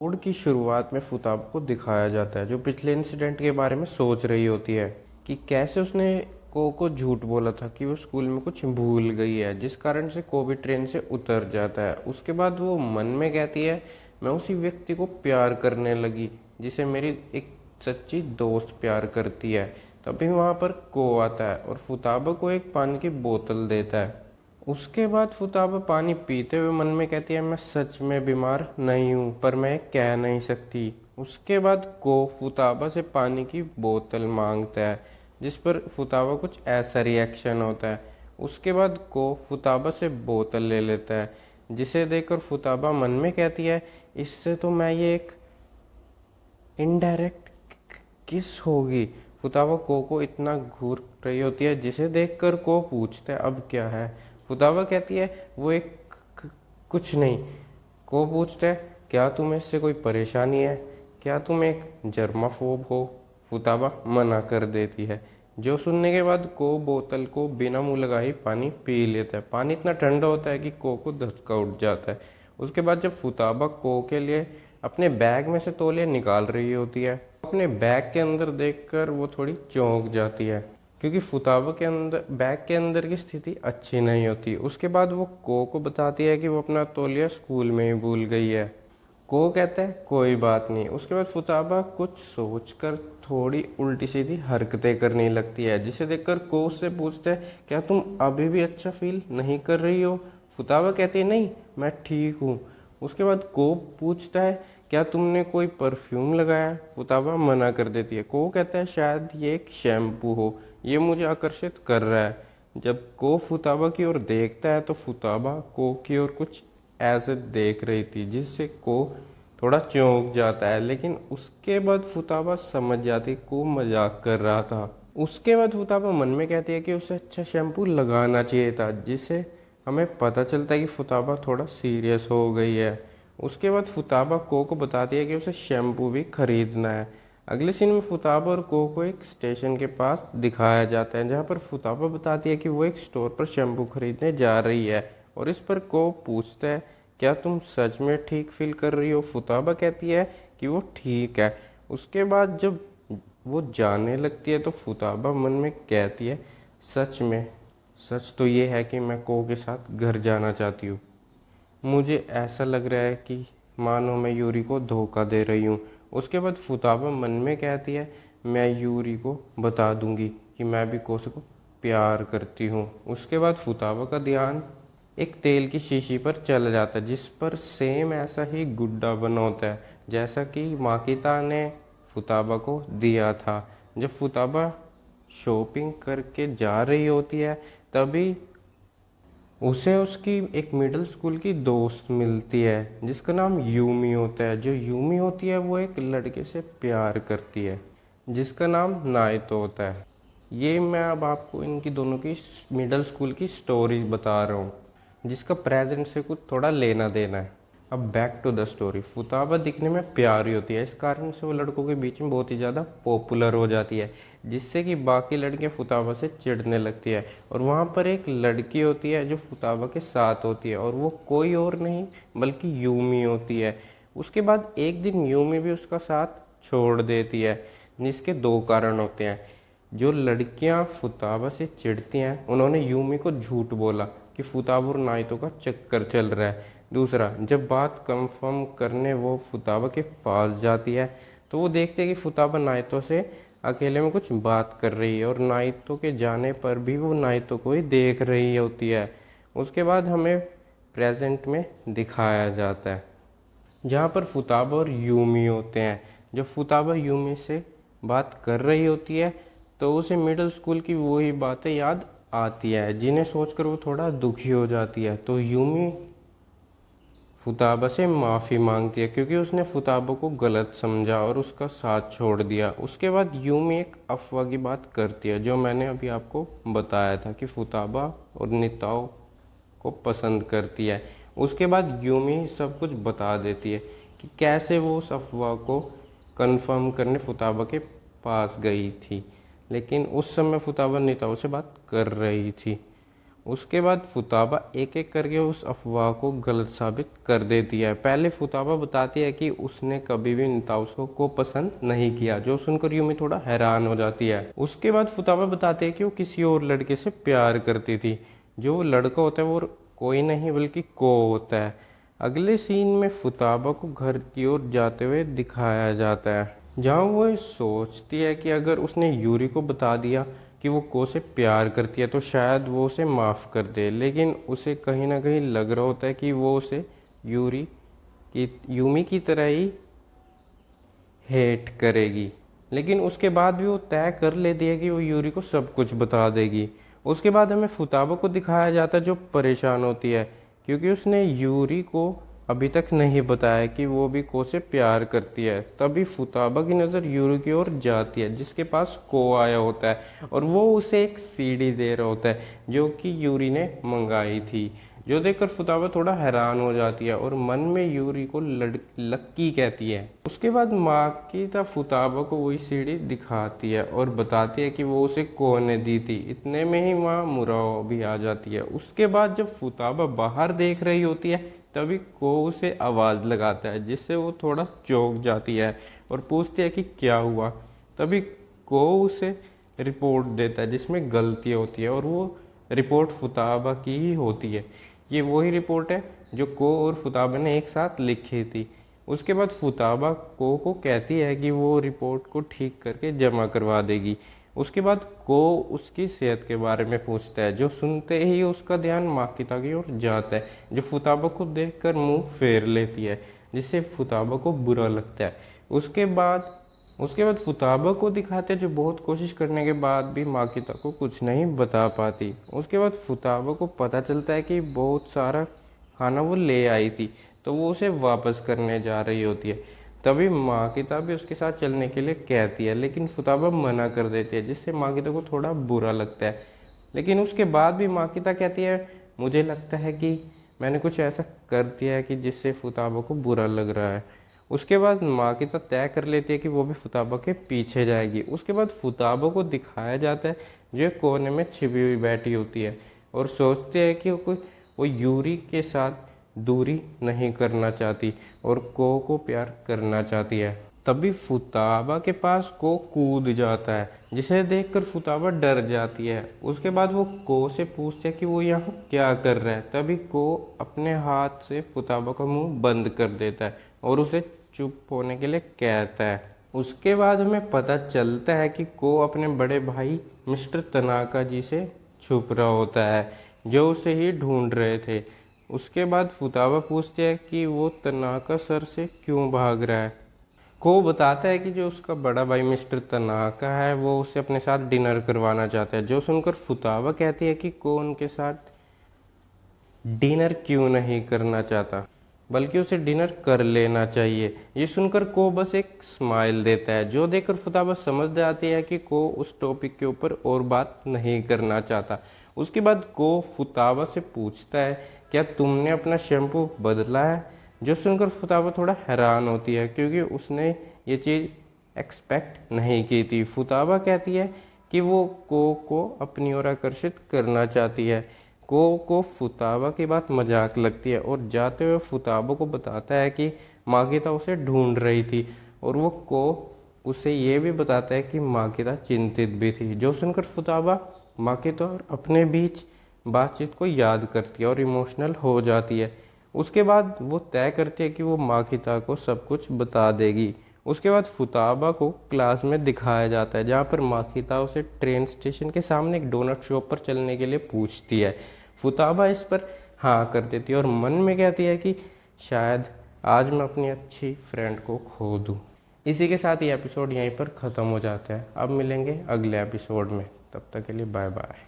Code की शुरुआत में फुताब को दिखाया जाता है जो पिछले इंसिडेंट के बारे में सोच रही होती है कि कैसे उसने को झूठ बोला था कि वो स्कूल में कुछ भूल गई है, जिस कारण से को भी ट्रेन से उतर जाता है। उसके बाद वो मन में कहती है, मैं उसी व्यक्ति को प्यार करने लगी जिसे मेरी एक सच्ची दोस्त प्यार करती है। तभी वहाँ पर को आता है और फुताबा को एक पानी की बोतल देता है। उसके बाद फुताबा पानी पीते हुए मन में कहती है, मैं सच में बीमार नहीं हूँ पर मैं कह नहीं सकती। उसके बाद को फुताबा से पानी की बोतल मांगता है, जिस पर फुताबा कुछ ऐसा रिएक्शन होता है। उसके बाद को फुताबा से बोतल ले लेता है, जिसे देखकर फुताबा मन में कहती है, इससे तो मैं ये एक इनडायरेक्ट किस होगी। फुतावा को इतना घूर रही होती है, जिसे देखकर को पूछता है अब क्या है। फुतावा कहती है वो एक कुछ नहीं। को पूछता है क्या तुम्हें इससे कोई परेशानी है, क्या तुम एक जर्माफोब हो। फुतावा मना कर देती है, जो सुनने के बाद को बोतल को बिना मुंह लगाए पानी पी लेता है। पानी इतना ठंडा होता है कि को धचका उठ जाता है। उसके बाद जब फुताबा को के लिए अपने बैग में से तौलिया निकाल रही होती है, अपने बैग के अंदर देखकर वो थोड़ी चौंक जाती है, क्योंकि फुताबा के अंदर बैग के अंदर की स्थिति अच्छी नहीं होती। उसके बाद वो को बताती है कि वो अपना तौलिया स्कूल में ही भूल गई है। को कहता है कोई बात नहीं। उसके बाद फुताबा कुछ सोचकर थोड़ी उल्टी सीधी हरकतें करने लगती है, जिसे देखकर को उससे पूछता है क्या तुम अभी भी अच्छा फील नहीं कर रही हो। फुताबा कहती है नहीं, मैं ठीक हूँ। उसके बाद को पूछता है क्या तुमने कोई परफ्यूम लगाया। फुताबा मना कर देती है। को कहता है शायद ये एक शैम्पू हो, ये मुझे आकर्षित कर रहा है। जब को फुताबा की ओर देखता है तो फुताबा को की ओर कुछ ऐसे देख रही थी, जिससे को थोड़ा चौंक जाता है, लेकिन उसके बाद फुताबा समझ जाती को मजाक कर रहा था। उसके बाद फुताबा मन में कहती है कि उसे अच्छा शैम्पू लगाना चाहिए था, जिससे हमें पता चलता है कि फुताबा थोड़ा सीरियस हो गई है। उसके बाद फुताबा को बताती है कि उसे शैम्पू भी खरीदना है। अगले सीन में फुताबा और को एक स्टेशन के पास दिखाया जाता है, जहाँ पर फुताबा बताती है कि वो एक स्टोर पर शैम्पू खरीदने जा रही है। और इस पर को पूछता है क्या तुम सच में ठीक फील कर रही हो। फुताबा कहती है कि वो ठीक है। उसके बाद जब वो जाने लगती है तो फुताबा मन में कहती है, सच में सच तो ये है कि मैं को के साथ घर जाना चाहती हूँ। मुझे ऐसा लग रहा है कि मानो मैं यूरी को धोखा दे रही हूँ। उसके बाद फुताबा मन में कहती है, मैं यूरी को बता दूंगी कि मैं भी कोसे को प्यार करती हूँ। उसके बाद फुताबा का ध्यान एक तेल की शीशी पर चला जाता है, जिस पर सेम ऐसा ही गुड्डा बना होता है जैसा कि माकिता ने फुताबा को दिया था। जब फुताबा शॉपिंग करके जा रही होती है, तभी उसे उसकी एक मिडिल स्कूल की दोस्त मिलती है, जिसका नाम यूमी होता है। जो यूमी होती है वो एक लड़के से प्यार करती है, जिसका नाम नाइतो होता है। ये मैं अब आपको इनकी दोनों की मिडिल स्कूल की स्टोरी बता रहा हूँ, जिसका प्रेजेंट से कुछ थोड़ा लेना देना है। अब बैक टू द स्टोरी। फुताबा दिखने में प्यारी होती है, इस कारण से वो लड़कों के बीच में बहुत ही ज़्यादा पॉपुलर हो जाती है, जिससे कि बाकी लड़कियां फुताबा से चिढ़ने लगती है। और वहाँ पर एक लड़की होती है जो फुताबा के साथ होती है, और वो कोई और नहीं बल्कि यूमी होती है। उसके बाद एक दिन यूमी भी उसका साथ छोड़ देती है, जिसके दो कारण होते हैं। जो लड़कियां फुताबा से चिढ़ती हैं, उन्होंने यूमी को झूठ बोला कि फुताबा और नाइतो का चक्कर चल रहा है। दूसरा, जब बात कंफर्म करने वो फुताबा के पास जाती है, तो वो देखते हैं कि फुताबा नाइतो से अकेले में कुछ बात कर रही है, और नाइतो के जाने पर भी वो नाइतो को ही देख रही होती है। उसके बाद हमें प्रेजेंट में दिखाया जाता है, जहाँ पर फुताबा और यूमी होते हैं। जब फुताबा यूमी से बात कर रही होती है, तो उसे मिडिल स्कूल की वही बातें याद आती है, जिन्हें सोचकर वो थोड़ा दुखी हो जाती है। तो यूमी फुताबा से माफ़ी मांगती है, क्योंकि उसने फुताबा को गलत समझा और उसका साथ छोड़ दिया। उसके बाद यूमी एक अफवाह की बात करती है, जो मैंने अभी आपको बताया था कि फुताबा और निताओ को पसंद करती है। उसके बाद यूमी सब कुछ बता देती है कि कैसे वो उस अफवाह को कंफर्म करने फुताबा के पास गई थी, लेकिन उस समय फुताबा निताओ से बात कर रही थी। उसके बाद फुताबा एक एक करके उस अफवाह को गलत साबित कर देती है। पहले फुताबा बताती है कि उसने कभी भी निताउसो को पसंद नहीं किया, जो सुनकर यूमी थोड़ा हैरान हो जाती है। उसके बाद फुताबा बताती है कि वो किसी और लड़के से प्यार करती थी। जो वो लड़का होता है वो कोई नहीं बल्कि को होता है। अगले सीन में फुताबा को घर की ओर जाते हुए दिखाया जाता है, जहाँ वो सोचती है कि अगर उसने यूरी को बता दिया कि वो को से प्यार करती है तो शायद वो उसे माफ़ कर दे, लेकिन उसे कहीं ना कहीं लग रहा होता है कि वो उसे यूमी की तरह ही हेट करेगी। लेकिन उसके बाद भी वो तय कर लेती है कि वो यूरी को सब कुछ बता देगी। उसके बाद हमें फुताबा को दिखाया जाता है जो परेशान होती है क्योंकि उसने यूरी को अभी तक नहीं बताया कि वो भी को से प्यार करती है। तभी फुताबा की नज़र यूरी की ओर जाती है जिसके पास को आया होता है और वो उसे एक सीडी दे रहा होता है जो कि यूरी ने मंगाई थी, जो देखकर फुताबा थोड़ा हैरान हो जाती है और मन में यूरी को लक्की कहती है। उसके बाद माकिता फुताबा को वही सीढ़ी दिखाती है और बताती है कि वो उसे को ने दी थी। इतने में ही वहाँ मुराओ भी आ जाती है। उसके बाद जब फुताबा बाहर देख रही होती है तभी को उसे आवाज़ लगाता है जिससे वो थोड़ा चौंक जाती है और पूछती है कि क्या हुआ। तभी को उसे रिपोर्ट देता है जिसमें गलतियाँ होती है और वो रिपोर्ट फुताबा की ही होती है। ये वही रिपोर्ट है जो को और फुताबा ने एक साथ लिखी थी। उसके बाद फुताबा को कहती है कि वो रिपोर्ट को ठीक करके जमा करवा देगी। उसके बाद को उसकी सेहत के बारे में पूछता है, जो सुनते ही उसका ध्यान माकिता की ओर जाता है जो फुताबा को देखकर मुंह फेर लेती है जिससे फुताबा को बुरा लगता है। उसके बाद फुताबा को दिखाते जो बहुत कोशिश करने के बाद भी माकिता को कुछ नहीं बता पाती। उसके बाद फुताबा को पता चलता है कि बहुत सारा खाना वो ले आई थी तो वो उसे वापस करने जा रही होती है। तभी माकिता भी उसके साथ चलने के लिए कहती है लेकिन फुताबा मना कर देती है जिससे माकिता को थोड़ा बुरा लगता है। लेकिन उसके बाद भी माकिता कहती है मुझे लगता है कि मैंने कुछ ऐसा कर दिया है कि जिससे फुताबा को बुरा लग रहा है। उसके बाद माकिता तय कर लेती है कि वो भी फुताबा के पीछे जाएगी। उसके बाद फुताबा को दिखाया जाता है जो कोने में छिपी हुई बैठी होती है और सोचती है कि वो यूरी के साथ दूरी नहीं करना चाहती और को प्यार करना चाहती है। तभी फुताबा के पास को कूद जाता है जिसे देखकर फुताबा डर जाती है। उसके बाद वो को से पूछते है कि वो यहाँ क्या कर रहा है। तभी को अपने हाथ से फुताबा का मुंह बंद कर देता है और उसे चुप होने के लिए कहता है। उसके बाद हमें पता चलता है कि को अपने बड़े भाई मिस्टर तनाका जी से छुप रहा होता है जो उसे ही ढूंढ रहे थे। उसके बाद फुताबा पूछते है कि वो तनाका सर से क्यों भाग रहा है। को बताता है कि जो उसका बड़ा भाई मिस्टर तनाका है वो उसे अपने साथ डिनर करवाना चाहता है, जो सुनकर फुताबा कहती है कि को उनके साथ डिनर क्यों नहीं करना चाहता बल्कि उसे डिनर कर लेना चाहिए। ये सुनकर को बस एक स्माइल देता है, जो देखकर फुताबा समझ जाती है कि को उस टॉपिक के ऊपर और बात नहीं करना चाहता। उसके बाद को फुताबा से पूछता है क्या तुमने अपना शैम्पू बदला है, जो सुनकर फुताबा थोड़ा हैरान होती है क्योंकि उसने ये चीज़ एक्सपेक्ट नहीं की थी। फुताबा कहती है कि वो को अपनी ओर आकर्षित करना चाहती है। को फुताबा की बात मजाक लगती है और जाते हुए फुताबा को बताता है कि माकिता उसे ढूंढ रही थी और वो को उसे ये भी बताता है कि माकिता चिंतित भी थी, जो सुनकर फुताबा माकिता और अपने बीच बातचीत को याद करती है और इमोशनल हो जाती है। उसके बाद वो तय करती है कि वो माकिता को सब कुछ बता देगी। उसके बाद फुताबा को क्लास में दिखाया जाता है जहाँ पर माकिता उसे ट्रेन स्टेशन के सामने एक डोनट शॉप पर चलने के लिए पूछती है। फुताबा इस पर हाँ कर देती है और मन में कहती है कि शायद आज मैं अपनी अच्छी फ्रेंड को खो दूँ। इसी के साथ ये एपिसोड यहीं पर ख़त्म हो जाता है। अब मिलेंगे अगले एपिसोड में, तब तक के लिए बाय बाय।